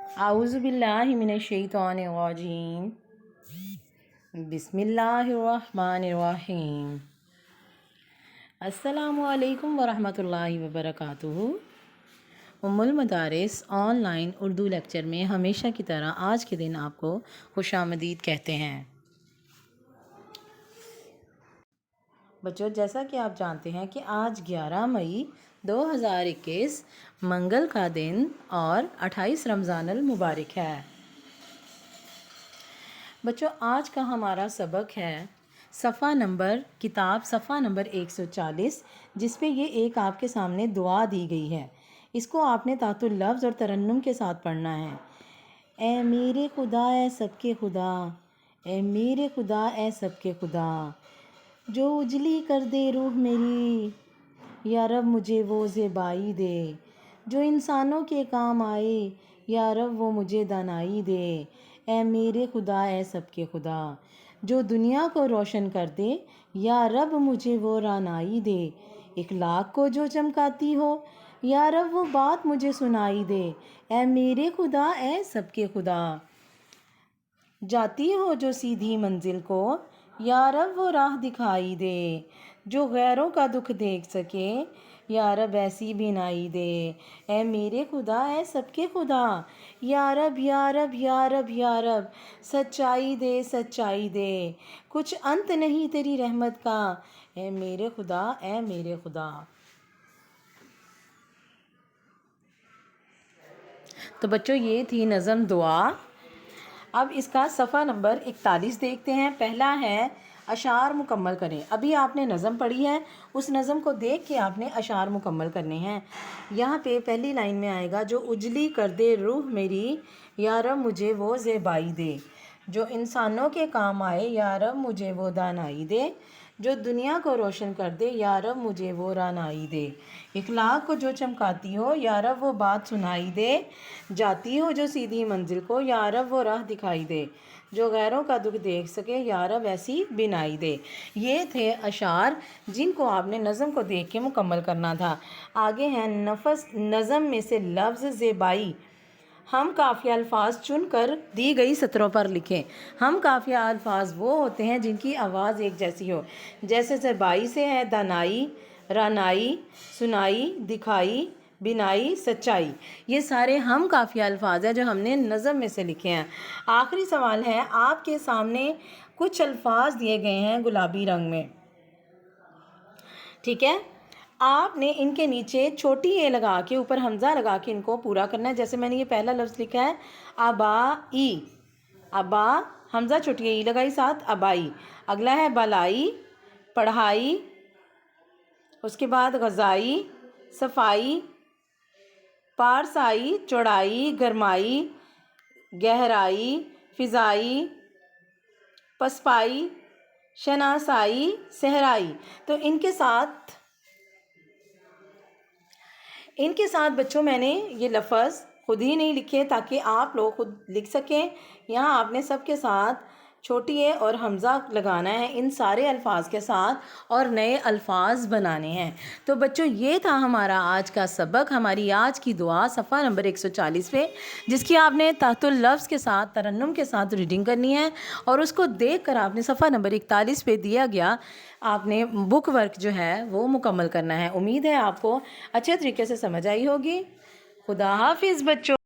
आऊज़ु बिल्लाहि मिनश शैतानिर रजीम। बिस्मिल्लाहिर्रहमानिर्रहीम। अस्सलामु अलैकुम वरहमतुल्लाहि वबरकातुहू। उम्मुल मदारिस ऑनलाइन उर्दू लेक्चर में हमेशा की तरह आज के दिन आपको खुशामदीद कहते हैं। बच्चों, जैसा कि आप जानते हैं कि आज 11 मई 2021 मंगल का दिन और 28 रमज़ानुल मुबारक है। बच्चों, आज का हमारा सबक है किताब सफ़ा नंबर 140, जिस पे ये एक आपके सामने दुआ दी गई है। इसको आपने तातुल लफ्ज़ और तरन्नुम के साथ पढ़ना है। ए मेरे खुदा ए सबके खुदा, ए मेरे खुदा ए सबके खुदा, जो उजली कर दे रूह मेरी, या रब मुझे वो ज़ेबाई दे, जो इंसानों के काम आए, या रब वो मुझे दानाई दे। ए मेरे खुदा ए सबके खुदा, जो दुनिया को रोशन कर दे, या रब मुझे वो रानाई दे। इखलाक को जो चमकाती हो, या रब वो बात मुझे सुनाई दे। ए मेरे खुदा ए सबके खुदा, जाती हो जो सीधी मंजिल को, या रब वो राह दिखाई दे। जो गैरों का दुख देख सके, या रब ऐसी बिनाई दे। ए मेरे खुदा ए सबके खुदा, या रब या रब या रब या रब, सच्चाई दे सच्चाई दे, कुछ अंत नहीं तेरी रहमत का। ए मेरे खुदा ए मेरे खुदा। तो बच्चों, ये थी नज़म दुआ। अब इसका सफ़ा नंबर 41 देखते हैं। पहला है अशार मुकम्मल करें। अभी आपने नज़म पढ़ी है, उस नज़म को देख के आपने अशार मुकम्मल करने हैं। यहाँ पे पहली लाइन में आएगा, जो उजली कर दे रूह मेरी, या रब मुझे वो ज़ेबाई दे, जो इंसानों के काम आए, या रब मुझे वो दानाई दे, जो दुनिया को रोशन कर दे, या रब मुझे वो रानाई दे। इखलाक को जो चमकाती हो, या रब वो बात सुनाई दे, जाती हो जो सीधी मंजिल को, या रब वो राह दिखाई दे, जो गैरों का दुख देख सके, या रब ऐसी बिनाई दे। ये थे अशार जिनको आपने नज़म को देख के मुकम्मल करना था। आगे हैं नज़म में से लफ्ज़ ज़ेबाई। हम काफ़िया अल्फाज चुन कर दी गई सतरों पर लिखें। हम काफ़िया अल्फाज वो होते हैं जिनकी आवाज़ एक जैसी हो। जैसे ज़ेबाई से है दानाई, रानाई, सुनाई, दिखाई, बिनाई, सच्चाई। ये सारे हम काफ़िया अल्फाज हैं जो हमने नज़म में से लिखे हैं। आखिरी सवाल है, आपके सामने कुछ अल्फाज दिए गए हैं गुलाबी रंग में, ठीक है। आपने इनके नीचे छोटी ए लगा के ऊपर हमज़ा लगा के इनको पूरा करना है। जैसे मैंने ये पहला लफ्ज़ लिखा है अबाई, अबा हमज़ा छोटी ई लगाई साथ अबाई। अगला है बलाई, पढ़ाई, उसके बाद गज़ाई, सफाई, पारसाई, चौड़ाई, गरमाई, गहराई, फ़िज़ाई, पसपाई, शनासाई, सहराई। तो इनके साथ बच्चों मैंने ये लफ्ज़ खुद ही नहीं लिखे ताकि आप लोग खुद लिख सकें। यहाँ आपने सबके साथ छोटी ए और हमज़ा लगाना है इन सारे अल्फाज के साथ और नए अल्फाज बनाने हैं। तो बच्चों, ये था हमारा आज का सबक, हमारी आज की दुआ सफ़ा नंबर 140 पे, जिसकी आपने तातुल लफ्ज़ के साथ तरन्नुम के साथ रीडिंग करनी है और उसको देख कर आपने सफ़ा नंबर 41 पे दिया गया आपने बुक वर्क जो है वो मुकम्मल करना है। उम्मीद है आपको अच्छे तरीके से समझ आई होगी। खुदा हाफिज़ बच्चों।